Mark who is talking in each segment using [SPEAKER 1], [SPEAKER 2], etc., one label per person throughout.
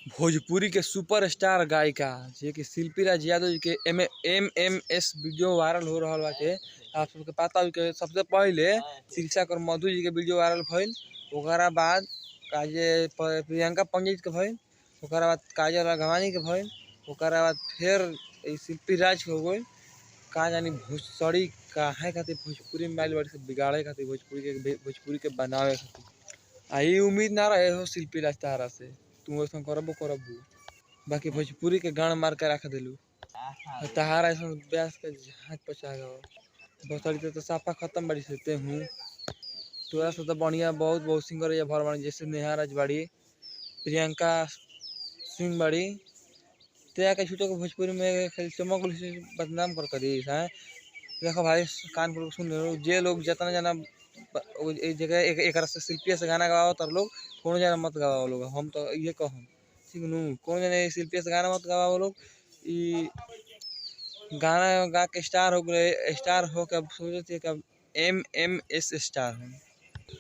[SPEAKER 1] भोजपुरी के सुपरस्टार गायिका जे कि शिल्पी राज यादव जी के एमएमएस वीडियो वायरल हो रहा बाटे। आप सबके पता हो कि सबसे पहले शीर्षक और मधु जी के वीडियो वायरल भइल, ओकरा बाद काजे प्रियंका पंडित के भइल, ओकरा बाद काजल राघवानी के भइल, ओकरा बाद फिर शिल्पी राज के हो गइल। का जानी भोजपुरी काहे खातिर भोजपुरी में आइल बाड़ी से बिगाड़े खातिर, भोजपुरी के बनावे खातिर। आई उम्मीद ना रहे हो शिल्पी राज तारा से, तू ऐसा करबू। बाकी भोजपुरी के गान मार के रख दिलू। तहारा ऐसा ब्यास के झाँच पचा गो बसड़ी तो साफा खत्म बड़ी से हूँ। तोरा से तो बढ़िया बहुत बहुत सिंगर ये भर बड़ी, जैसे नेहा राजवाड़ी, प्रियंका सिंह बड़ी। ते आके छूटो के भोजपुरी में खाली चमक बदनाम कर करीस है। देखो भाई कान पर सुन लो, जे लोग जितना जना जगह एक से शिल्पी से गाना गवाओ तर लोग कौन जना मत गवाओ लोग। हम तो ये कहम ठीक नु, कौन जना शिल्पी से गाना मत गवाओ लोग। ई गाना गा के स्टार हो गए, स्टार हो के अब सोचते कि अब एमएमएस स्टार हो।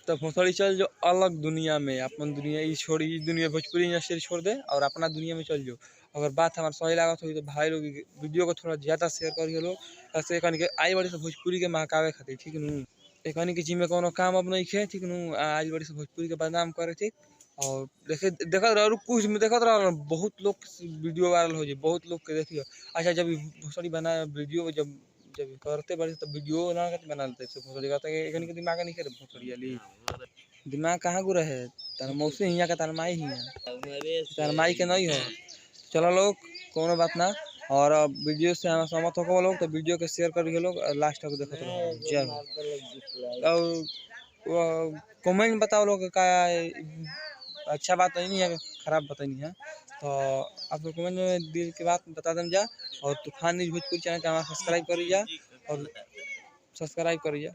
[SPEAKER 1] तो भोसड़ी चल जो अलग दुनिया में, अपन दुनिया ई छोड़ी, इस दुनिया भोजपुरी इंडस्ट्री छोड़ दे और अपना दुनिया में चल जाओ। अगर बात हमारे सही लागत हो तो भाई लोग वीडियो को थोड़ा ज़्यादा शेयर करिए लोग, ऐसे कहने के आई बड़ी से भोजपुरी के महकावे खातिर ठीक नु। कहनी कि जिम्मे कोनो काम अब नहीं खे ठीक नु, आज बड़ी से भोजपुरी के बदनाम करे ठीक। और देखत रहो कुछ में देखत रहो बहुत लोग वीडियो वायरल हो जाए, बहुत लोग के देखियो। अच्छा जब भोसड़ी बना वीडियो जब जब करते बड़े तब वीडियो ना बना लेते भोसड़ी का, कहनी के दिमाग नहीं करे भोसड़ी वाली दिमाग कहाँ गुरा है। तार मौसी हियाँ का तार माई हियाँ, तार माई के नहीं हो। चलो लोग कोनो बात ना, और वीडियो से हम सहमत हो लोग तो वीडियो के शेयर करिए लोग, लास्ट तक देखते रहो। जय और कमेंट बताओ लोग का अच्छा बात नहीं है, खराब बात नहीं है। तो आप लोग कमेंट में दिल की बात बता दें जा। और तूफान न्यूज़ भोजपुरी चैनल का सब्सक्राइब करिए और सब्सक्राइब करिए।